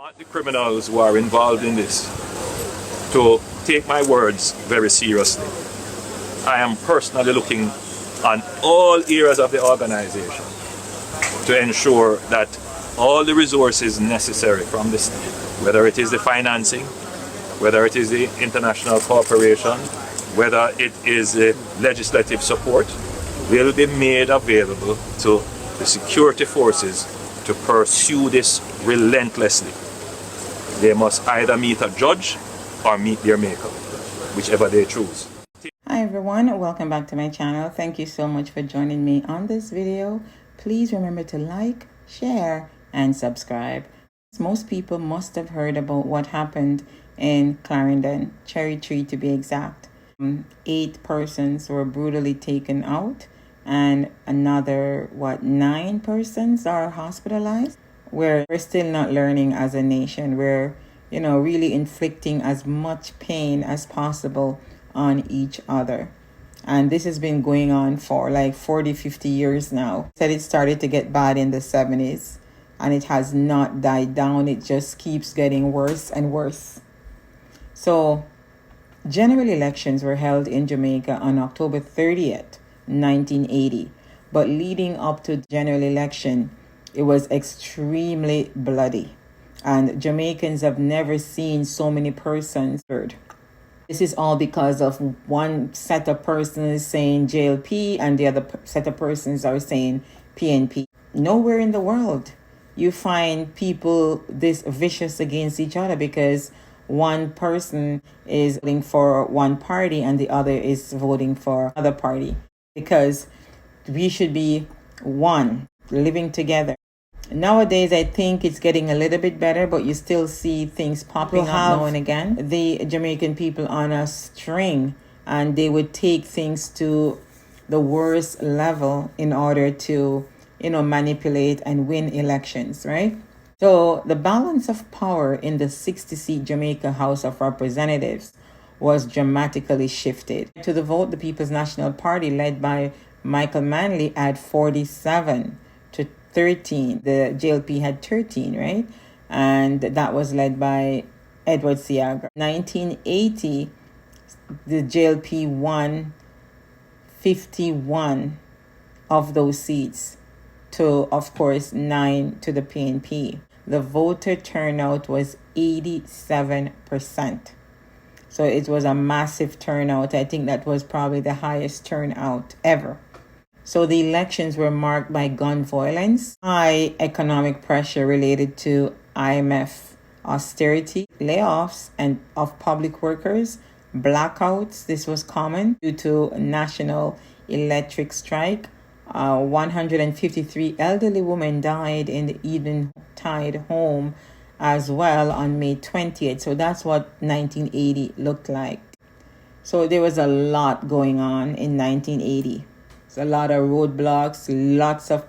want the criminals who are involved in this to take my words very seriously. I am personally looking on all areas of the organization to ensure that all the resources necessary from the state, whether it is the financing, whether it is the international cooperation, whether it is the legislative support, will be made available to the security forces to pursue this relentlessly. They must either meet a judge or meet their maker, whichever they choose. Hi everyone, welcome back to my channel. Thank you so much for joining me on this video. Please remember to like, share, and subscribe. Most people must have heard about what happened in Clarendon, Cherry Tree to be exact. 8 persons were brutally taken out and another 9 persons are hospitalized. We're still not learning as a nation. We're really inflicting as much pain as possible on each other, and this has been going on for like 40-50 years now. Said it started to get bad in the 70s and it has not died down. It just keeps getting worse and worse. So general elections were held in Jamaica on October 30th, 1980, but leading up to the general election, it was extremely bloody, and Jamaicans have never seen so many persons murdered. This is all because of one set of persons saying JLP and the other set of persons are saying PNP. Nowhere in the world you find people this vicious against each other because one person is voting for one party and the other is voting for another party. Because we should be one, living together. Nowadays, I think it's getting a little bit better, but you still see things popping up now and again. The Jamaican people on a string, and they would take things to the worst level in order to, manipulate and win elections, right? So the balance of power in the 60-seat Jamaica House of Representatives was dramatically shifted. To the vote, the People's National Party, led by Michael Manley, had 47 to 13. The JLP had 13, right? And that was led by Edward Siaga. 1980, the JLP won 51 of those seats to, of course, 9 to the PNP. The voter turnout was 87%. So it was a massive turnout. I think that was probably the highest turnout ever. So the elections were marked by gun violence, high economic pressure related to IMF austerity, layoffs and of public workers, blackouts. This was common due to national electric strike. 153 elderly women died in the Eventide home as well on May 20th. So that's what 1980 looked like. So there was a lot going on in 1980. A lot of roadblocks, lots of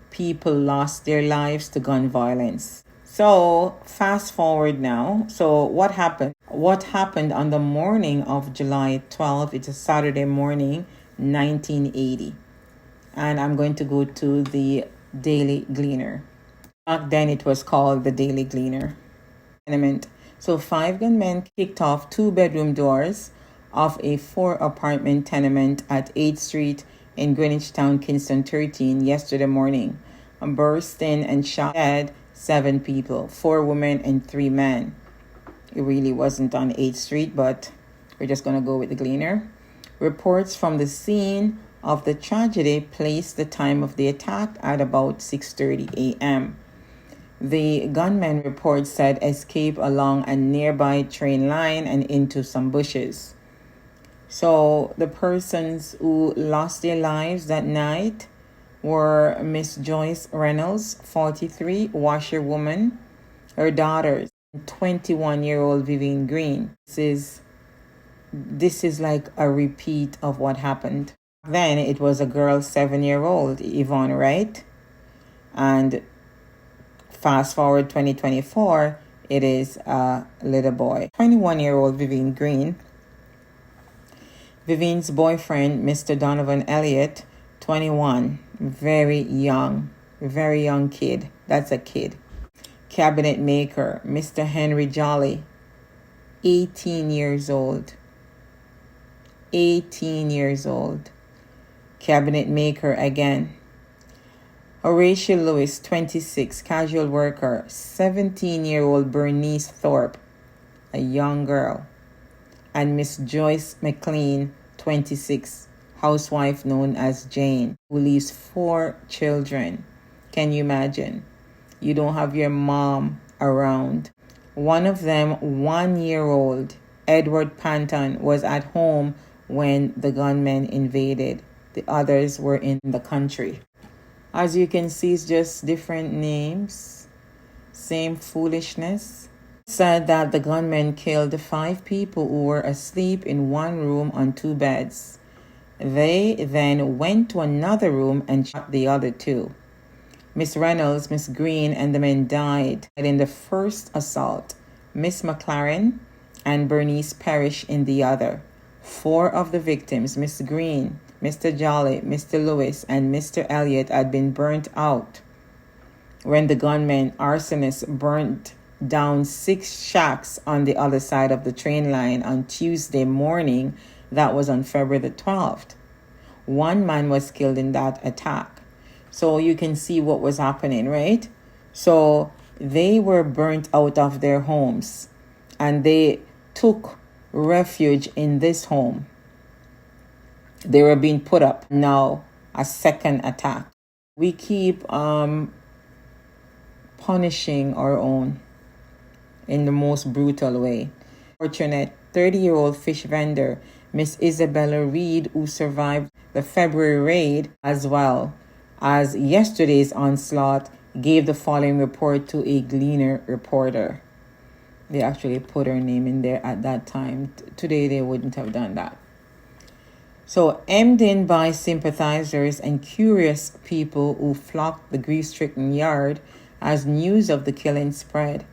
people lost their lives to gun violence. So fast forward now. So what happened? What happened on the morning of July 12th? It's a Saturday morning, 1980. And I'm going to go to the Daily Gleaner. Back then it was called the Daily Gleaner. So 5 gunmen kicked off 2-bedroom doors of a 4-apartment tenement at 8th Street in Greenwich Town Kingston 13 yesterday morning. Burst in and shot dead 7 people, 4 women and 3 men. It really wasn't on 8th Street, but we're just going to go with the Gleaner. Reports from the scene of the tragedy placed the time of the attack at about 6:30 a.m. The gunman report said escape along a nearby train line and into some bushes. So the persons who lost their lives that night were Miss Joyce Reynolds, 43, washerwoman, her daughters, 21-year-old Vivian Green. This is like a repeat of what happened. Then it was a girl, 7-year-old Yvonne Wright, and fast forward 2024, it is a little boy, 21-year-old Vivian Green. Vivian's boyfriend, Mr. Donovan Elliott, 21, very young kid. That's a kid. Cabinet maker, Mr. Henry Jolly, 18 years old. 18 years old. Cabinet maker again. Horatio Lewis, 26, casual worker. 17-year-old Bernice Thorpe, a young girl. And Miss Joyce McLean, 26, housewife known as Jane, who leaves 4 children. Can you imagine? You don't have your mom around. One of them, 1-year-old, Edward Panton, was at home when the gunmen invaded. The others were in the country. As you can see, it's just different names. Same foolishness. Said that the gunmen killed 5 people who were asleep in one room on 2 beds. They then went to another room and shot the other 2. Miss Reynolds, Miss Green, and the men died in the first assault. Miss McLaren and Bernice perished in the other. 4 of the victims, Miss Green, Mr. Jolly, Mr. Lewis, and Mr. Elliot, had been burnt out when the gunmen arsonists burnt down 6 shacks on the other side of the train line on Tuesday morning. That was on February the 12th. 1 man was killed in that attack. So you can see what was happening, right? So they were burnt out of their homes and they took refuge in this home. They were being put up. Now a second attack. We keep punishing our own in the most brutal way. Fortunate 30-year-old fish vendor, Miss Isabella Reed, who survived the February raid as well as yesterday's onslaught, gave the following report to a Gleaner reporter. They actually put her name in there at that time. Today they wouldn't have done that. So, hemmed in by sympathizers and curious people who flocked the grief-stricken yard as news of the killing spread,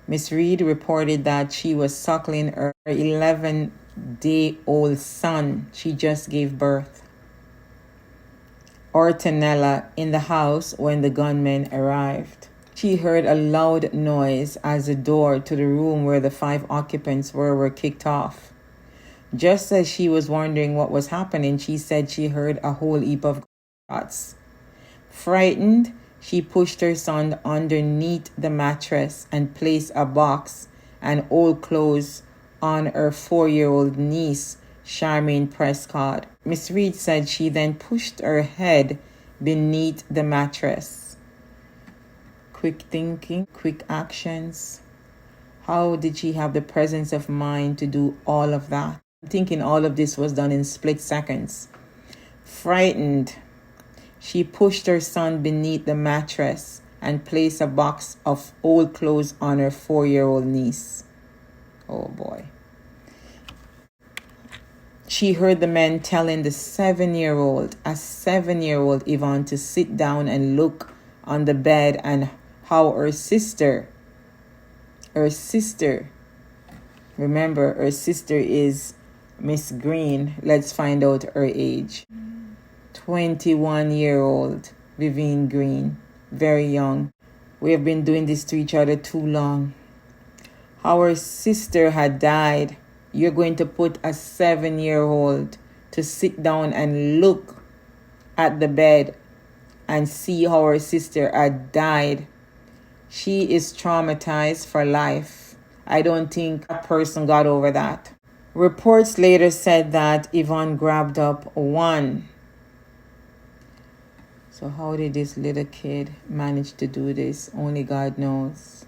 Miss Reed reported that she was suckling her 11-day-old son. She just gave birth. Ortonella in the house when the gunmen arrived. She heard a loud noise as the door to the room where the 5 occupants were kicked off. Just as she was wondering what was happening, she said she heard a whole heap of shots. Frightened, she pushed her son underneath the mattress and placed a box and old clothes on her 4-year-old niece, Charmaine Prescott. Miss Reed said she then pushed her head beneath the mattress. Quick thinking, quick actions. How did she have the presence of mind to do all of that? I'm thinking all of this was done in split seconds. Frightened, she pushed her son beneath the mattress and placed a box of old clothes on her 4-year-old niece. Oh boy. She heard the men telling the 7-year-old Yvonne to sit down and look on the bed, and how her sister, remember her sister is Miss Green. Let's find out her age. 21-year-old Vivienne Green, very young. We have been doing this to each other too long. How her sister had died. You're going to put a 7-year-old to sit down and look at the bed and see how her sister had died. She is traumatized for life. I don't think a person got over that. Reports later said that Yvonne grabbed up 1. So how did this little kid manage to do this? Only God knows.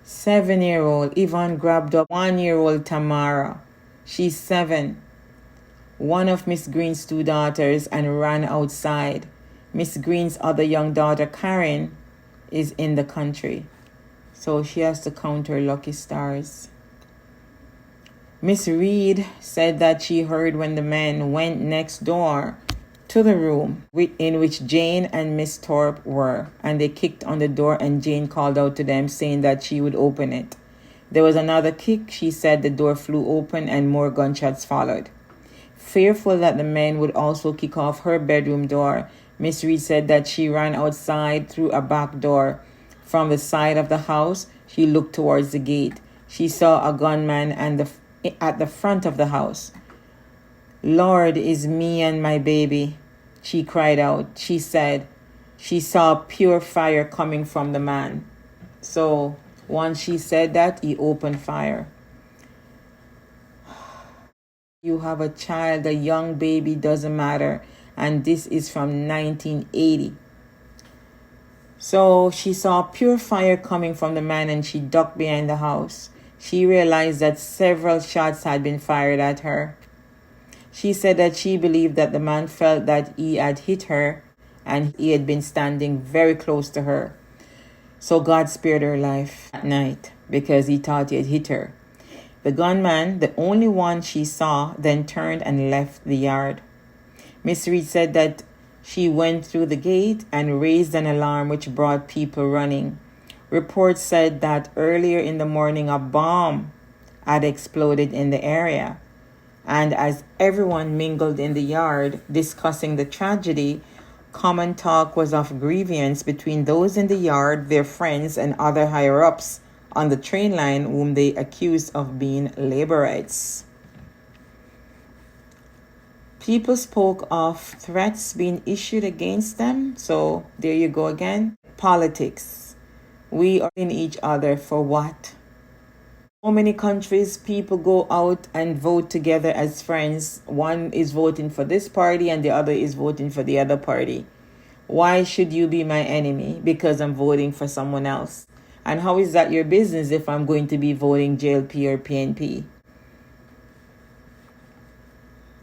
7-year-old Yvonne grabbed up 1-year-old Tamara. She's 7. One of Miss Green's 2 daughters, and ran outside. Miss Green's other young daughter, Karen, is in the country. So she has to count her lucky stars. Miss Reed said that she heard when the men went next door to the room in which Jane and Miss Thorpe were, and they kicked on the door, and Jane called out to them saying that she would open it. There was another kick. She said the door flew open and more gunshots followed. Fearful that the men would also kick off her bedroom door, Miss Reed said that she ran outside through a back door, From the side of the house, she looked towards the gate. She saw a gunman at the front of the house. "Lord, is me and my baby," she cried out. She said she saw pure fire coming from the man. So once she said that, he opened fire. You have a child, a young baby, doesn't matter. And this is from 1980. So she saw pure fire coming from the man and she ducked behind the house. She realized that several shots had been fired at her. She said that she believed that the man felt that he had hit her and he had been standing very close to her. So God spared her life that night because he thought he had hit her. The gunman, the only one she saw, then turned and left the yard. Miss Reed said that she went through the gate and raised an alarm which brought people running. Reports said that earlier in the morning a bomb had exploded in the area. And as everyone mingled in the yard discussing the tragedy, common talk was of grievance between those in the yard, their friends, and other higher-ups on the train line whom they accused of being laborites. People spoke of threats being issued against them. So there you go again. Politics. We are in each other for what? So many countries, people go out and vote together as friends. One is voting for this party and the other is voting for the other party. Why should you be my enemy because I'm voting for someone else? And how is that your business if I'm going to be voting JLP or PNP?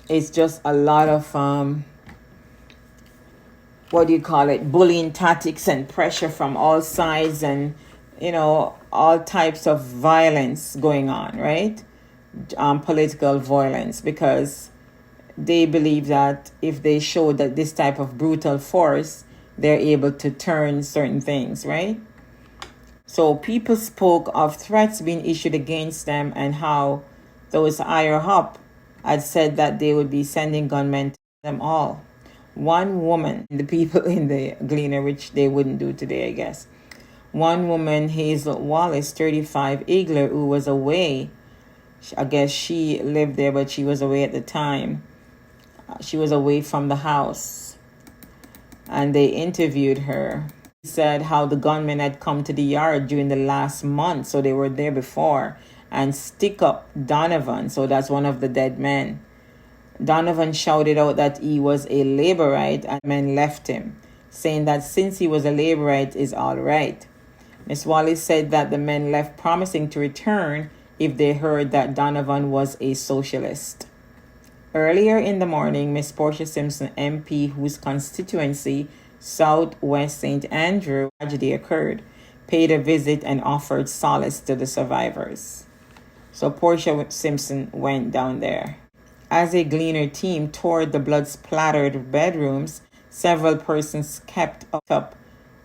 It's just a lot of, bullying tactics and pressure from all sides and, all types of violence going on, right? Political violence, because they believe that if they show that this type of brutal force, they're able to turn certain things, right? So people spoke of threats being issued against them and how those higher up had said that they would be sending gunmen to them all. One woman, the people in the Gleaner, which they wouldn't do today, I guess. One woman, Hazel Wallace, 35, Igler, who was away. I guess she lived there, but she was away at the time. She was away from the house. And they interviewed her. She said how the gunmen had come to the yard during the last month, so they were there before, and stick up Donovan, so that's one of the dead men. Donovan shouted out that he was a laborite and men left him, saying that since he was a laborite is all right. Miss Wallace said that the men left promising to return if they heard that Donovan was a socialist. Earlier in the morning, Miss Portia Simpson, MP, whose constituency, Southwest St. Andrew, tragedy occurred, paid a visit and offered solace to the survivors. So Portia Simpson went down there. As a Gleaner team toured the blood-splattered bedrooms, several persons kept up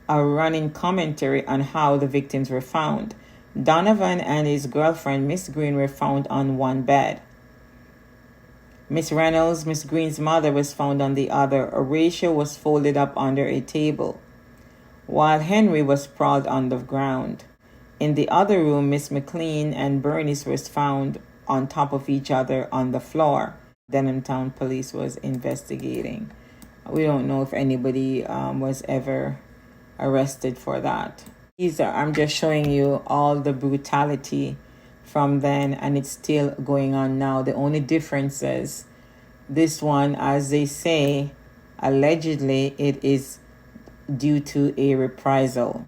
a running commentary on how the victims were found. Donovan and his girlfriend, Miss Green, were found on one bed. Miss Reynolds, Miss Green's mother, was found on the other. Horatio was folded up under a table, while Henry was sprawled on the ground. In the other room, Miss McLean and Bernice was found on top of each other on the floor. Denhamtown police was investigating. We don't know if anybody was ever arrested for that. I'm just showing you all the brutality from then, and it's still going on now. The only difference is this one, as they say, allegedly it is due to a reprisal.